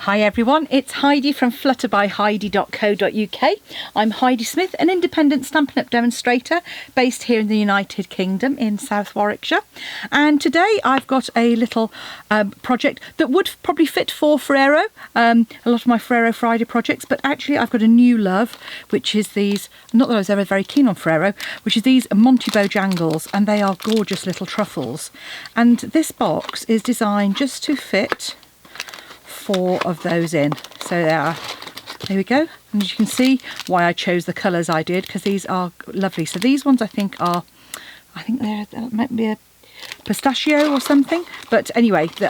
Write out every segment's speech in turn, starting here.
Hi everyone, it's Heidi from flutterbyheidi.co.uk. I'm Heidi Smith, an independent Stampin' Up! Demonstrator based here in the United Kingdom in South Warwickshire. And today I've got a little project that would probably fit for Ferrero, a lot of my Ferrero Friday projects, but actually I've got a new love, which is these, not that I was ever very keen on Ferrero, which is these Monty Bojangles, and they are gorgeous little truffles. And this box is designed just to fit 4 of those in, so there we go. And as you can see why I chose the colours I did, because these are lovely. So these ones I think they're might be a pistachio or something, but anyway, they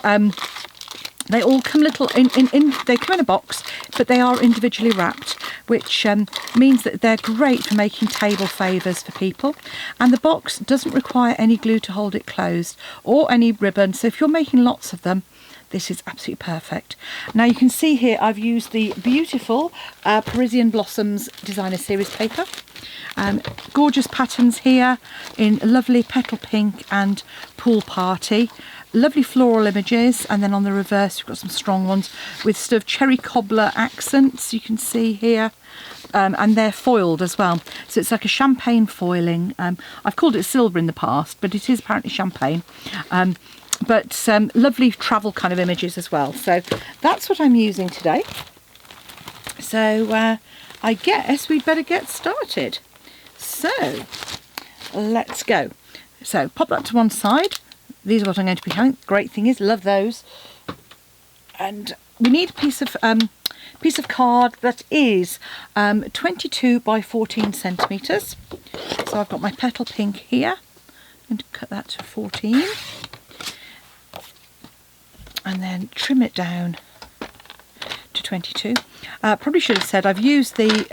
all come they come in a box, but they are individually wrapped, which means that they're great for making table favours for people. And the box doesn't require any glue to hold it closed or any ribbon, so if you're making lots of them, this is absolutely perfect. Now you can see here I've used the beautiful Parisian Blossoms Designer Series paper. Gorgeous patterns here in lovely petal pink and pool party. Lovely floral images, and then on the reverse we've got some strong ones with sort of cherry cobbler accents you can see here. And they're foiled as well, so it's like a champagne foiling. I've called it silver in the past, but it is apparently champagne. But lovely travel kind of images as well. So that's what I'm using today. So I guess we'd better get started. So let's go. So pop that to one side. These are what I'm going to be having. Great thing is, love those. And we need a piece of card that is 22 by 14 centimetres. So I've got my petal pink here. I'm going to cut that to 14. And then trim it down to 22. Probably should have said I've used the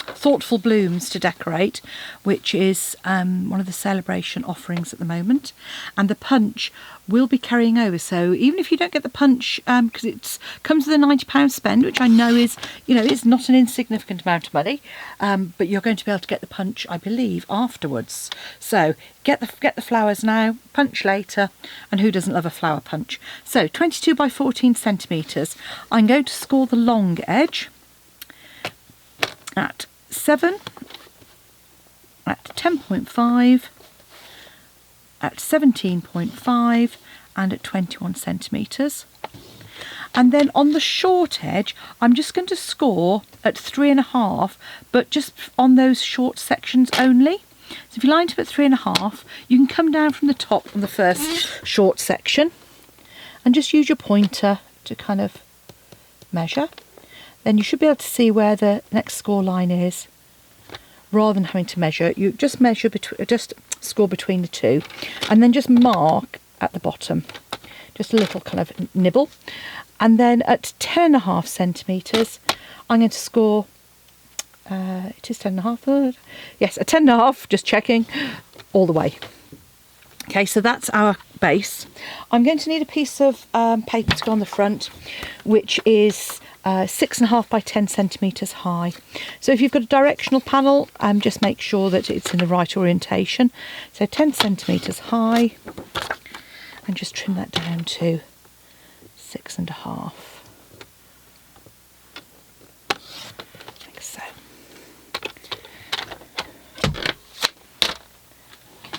Thoughtful Blooms to decorate, which is one of the celebration offerings at the moment, and the punch will be carrying over. So even if you don't get the punch, because it comes with a £90 spend, which I know is, it's not an insignificant amount of money, but you're going to be able to get the punch, I believe, afterwards. So get the flowers now, punch later, and who doesn't love a flower punch? So 22 by 14 centimetres. I'm going to score the long edge at 7, at 10.5, at 17.5, and at 21 centimetres. And then on the short edge I'm just going to score at 3.5, but just on those short sections only. So if you line up at 3.5, you can come down from the top on the first short section and just use your pointer to kind of measure. Then you should be able to see where the next score line is. Rather than having to measure, you just measure just score between the two, and then just mark at the bottom, just a little kind of nibble. And then at 10.5 centimetres, I'm going to score. It is 10.5. Yes, a 10.5. Just checking, all the way. Okay, so that's our base. I'm going to need a piece of paper to go on the front, which is 6.5 by 10 centimetres high. So if you've got a directional panel, just make sure that it's in the right orientation. So 10 centimetres high, and just trim that down to 6.5. Like so.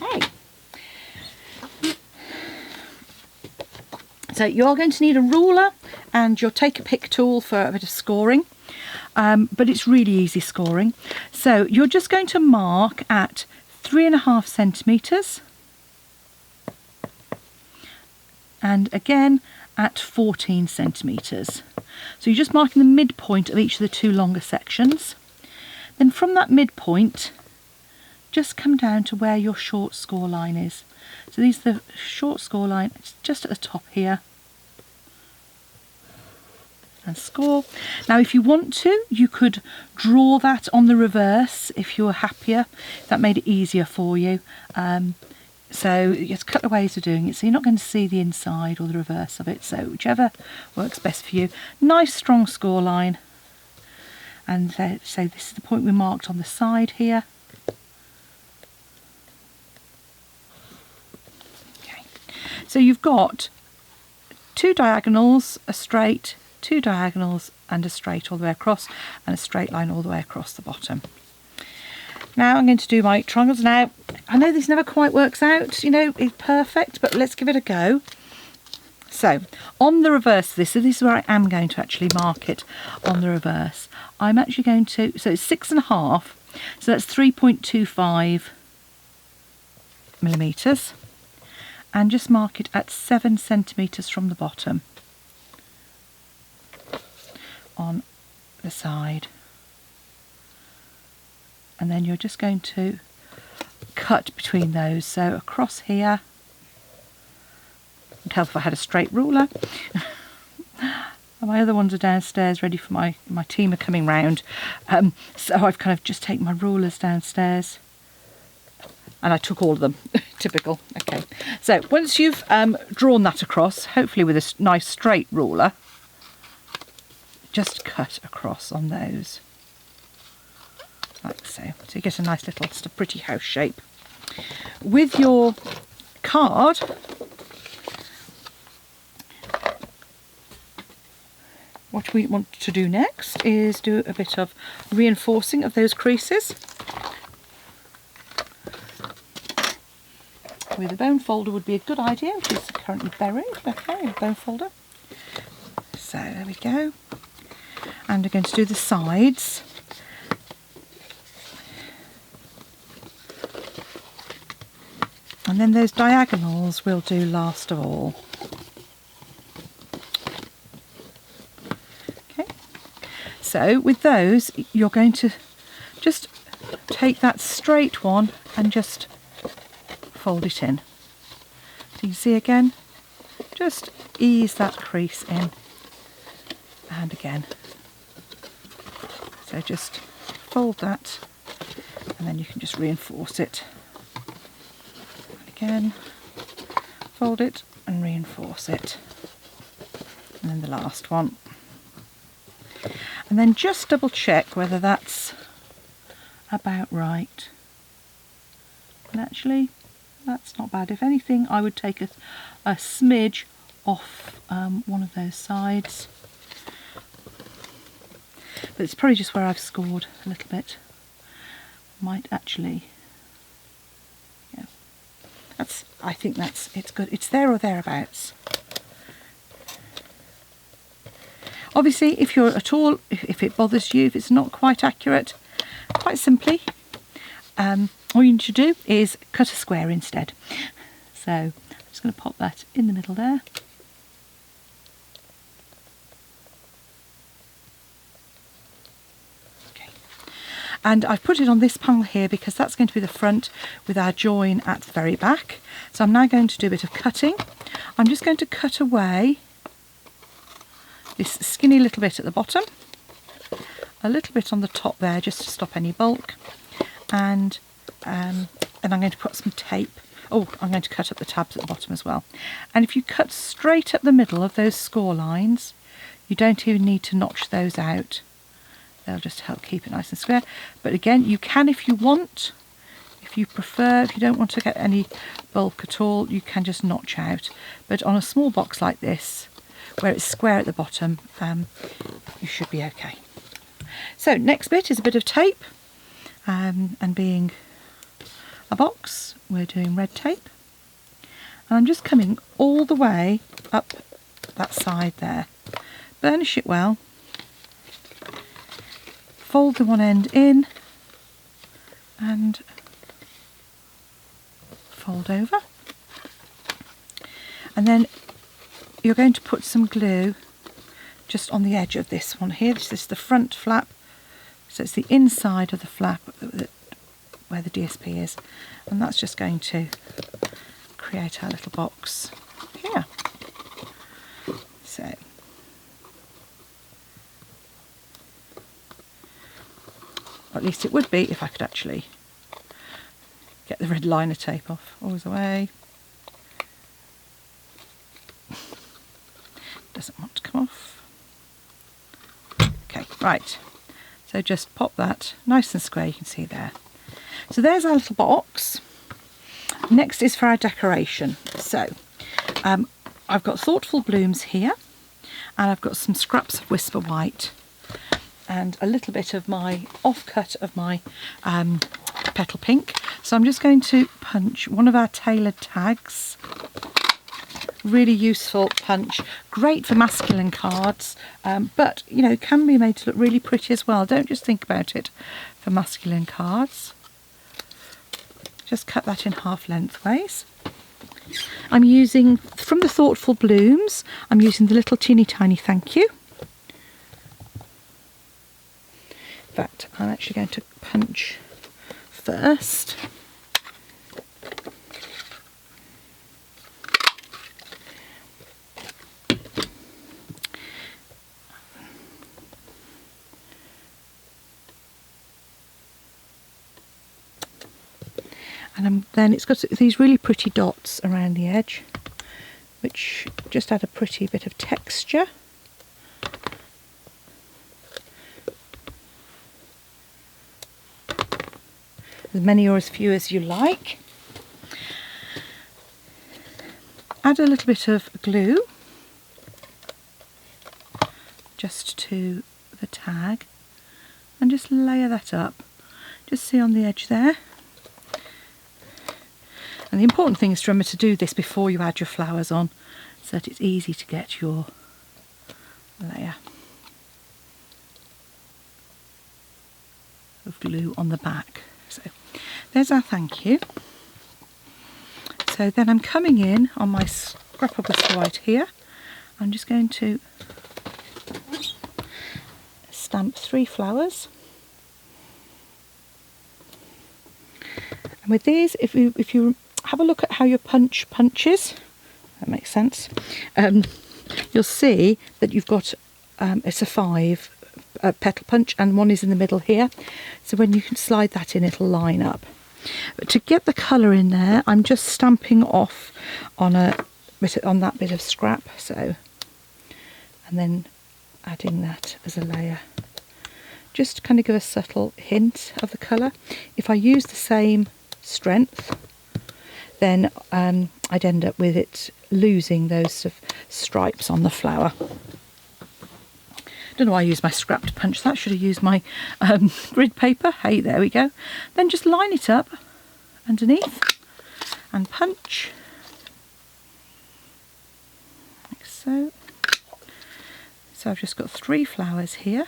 Okay. So you're going to need a ruler and your take a pick tool for a bit of scoring, but it's really easy scoring. So you're just going to mark at 3.5 centimetres and again at 14 centimetres. So you're just marking the midpoint of each of the 2 longer sections. Then from that midpoint, just come down to where your short score line is. So these are the short score line, it's just at the top here. And score. Now if you want to, you could draw that on the reverse if you're happier, if that made it easier for you. So there's a couple of ways of doing it, so you're not going to see the inside or the reverse of it, so whichever works best for you. Nice strong score line, and so this is the point we marked on the side here. Okay, so you've got 2 diagonals, a straight 2 diagonals and a straight all the way across, and a straight line all the way across the bottom. Now I'm going to do my triangles. Now I know this never quite works out, you know, it's perfect, but let's give it a go. So on the reverse of this, so this is where I am going to actually mark it on the reverse. I'm actually going to, so it's 6.5, so that's 3.25 millimeters, and just mark it at 7 centimeters from the bottom on the side. And then you're just going to cut between those, so across here. It'd help if I had a straight ruler. My other ones are downstairs ready for my team are coming round, so I've kind of just taken my rulers downstairs and I took all of them. Typical. Okay, so once you've drawn that across, hopefully with a nice straight ruler, just cut across on those like so, so you get a nice little sort of pretty house shape. With your card, what we want to do next is do a bit of reinforcing of those creases with a bone folder would be a good idea, which is currently buried. Okay, a bone folder. So there we go. And we're going to do the sides. And then those diagonals we'll do last of all. Okay. So with those, you're going to just take that straight one and just fold it in. So you can see again, just ease that crease in, and again. So just fold that, and then you can just reinforce it. And again, fold it and reinforce it. And then the last one. And then just double check whether that's about right. And actually, that's not bad. If anything, I would take a smidge off one of those sides. But it's probably just where I've scored a little bit. Might actually, yeah. I think it's good. It's there or thereabouts. Obviously, if you're at all, if it bothers you, if it's not quite accurate, quite simply, all you need to do is cut a square instead. So I'm just going to pop that in the middle there. Okay. And I've put it on this panel here because that's going to be the front with our join at the very back. So I'm now going to do a bit of cutting. I'm just going to cut away this skinny little bit at the bottom, a little bit on the top there just to stop any bulk, and I'm going to put some tape. Oh, I'm going to cut up the tabs at the bottom as well. And if you cut straight up the middle of those score lines, you don't even need to notch those out. They'll just help keep it nice and square. But again, you can, if you want, if you prefer, if you don't want to get any bulk at all, you can just notch out. But on a small box like this, where it's square at the bottom, you should be okay. So next bit is a bit of tape, and being a box, we're doing red tape, and I'm just coming all the way up that side there. Burnish it well, fold the one end in and fold over, and then you're going to put some glue just on the edge of this one here. This is the front flap, so it's the inside of the flap where the DSP is, and that's just going to create our little box here. So at least it would be if I could actually get the red liner tape off. Always away. Doesn't want to come off. Okay, right. So just pop that nice and square, you can see there. So there's our little box. Next is for our decoration. So I've got thoughtful blooms here, and I've got some scraps of Whisper White and a little bit of my offcut of my Petal Pink. So I'm just going to punch one of our tailored tags. Really useful punch, great for masculine cards, but you know, can be made to look really pretty as well. Don't just think about it for masculine cards. Just cut that in half lengthways. I'm using, from the Thoughtful Blooms, I'm using the little teeny tiny thank you. In fact, I'm actually going to punch first. And then it's got these really pretty dots around the edge, which just add a pretty bit of texture. As many or as few as you like. Add a little bit of glue just to the tag and just layer that up. Just see on the edge there. And the important thing is to remember to do this before you add your flowers on, so that it's easy to get your layer of glue on the back. So there's our thank you. So then I'm coming in on my scrap of Whisper White here. I'm just going to stamp 3 flowers. And with these, if you have a look at how your punches, that makes sense, you'll see that you've got, it's a 5 petal punch and one is in the middle here. So when you can slide that in, it'll line up. But to get the colour in there, I'm just stamping off on that bit of scrap, so, and then adding that as a layer. Just to kind of give a subtle hint of the colour. If I use the same strength, then I'd end up with it losing those sort of stripes on the flower. Don't know why I used my scrap to punch that. Should have used my grid paper. Hey, there we go. Then just line it up underneath and punch like so. So I've just got 3 flowers here.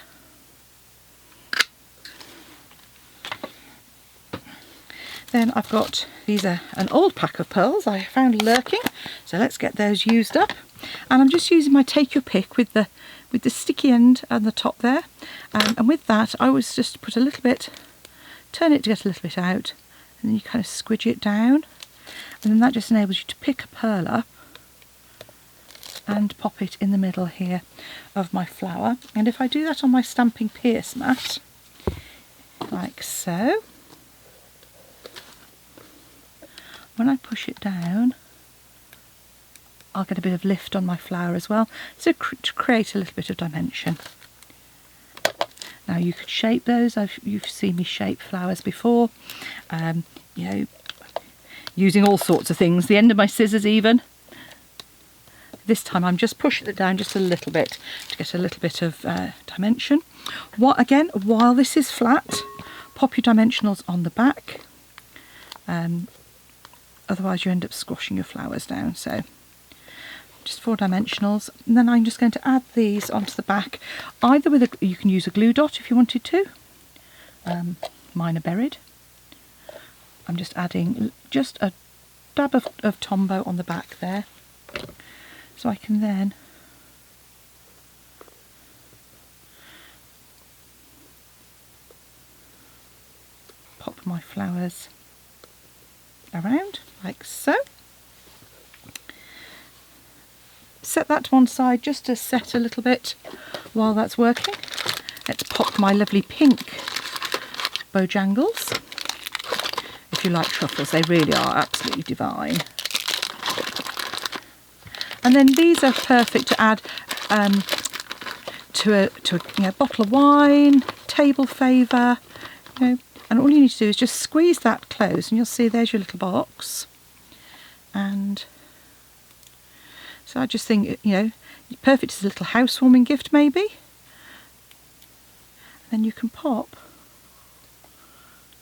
Then I've got, these are an old pack of pearls I found lurking, so let's get those used up. And I'm just using my Take Your Pick with the sticky end on the top there. And with that, I always just put a little bit, turn it to get a little bit out, and then you kind of squidge it down. And then that just enables you to pick a pearl up and pop it in the middle here of my flower. And if I do that on my Stampin' Pierce mat, like so, when I push it down, I'll get a bit of lift on my flower as well, so to create a little bit of dimension. Now you could shape those. You've seen me shape flowers before, you know, using all sorts of things, the end of my scissors even. This time I'm just pushing it down just a little bit to get a little bit of dimension. Again, while this is flat, pop your dimensionals on the back. Otherwise you end up squashing your flowers down. So just 4 dimensionals, and then I'm just going to add these onto the back, either with you can use a glue dot if you wanted to. Mine are buried. I'm just adding just a dab of Tombow on the back there, so I can then pop my flowers around like so. Set that to one side just to set a little bit while that's working. Let's pop my lovely pink Bojangles. If you like truffles, they really are absolutely divine. And then these are perfect to add to a bottle of wine, table favour, you know. And all you need to do is just squeeze that close, and you'll see there's your little box. And so I just think, you know, Perfect as a little housewarming gift maybe. Then you can pop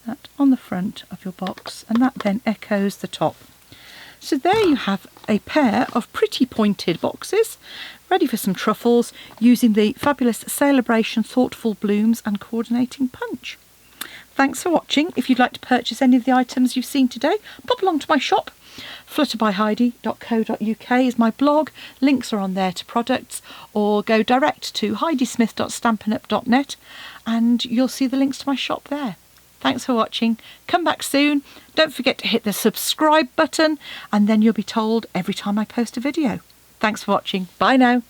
that on the front of your box, and that then echoes the top. So there you have a pair of pretty pointed boxes ready for some truffles using the fabulous Celebration Thoughtful Blooms and Coordinating Punch. Thanks for watching. If you'd like to purchase any of the items you've seen today, pop along to my shop. flutterbyheidi.co.uk is my blog. Links are on there to products, or go direct to heidismith.stampinup.net and you'll see the links to my shop there. Thanks for watching. Come back soon. Don't forget to hit the subscribe button and then you'll be told every time I post a video. Thanks for watching. Bye now.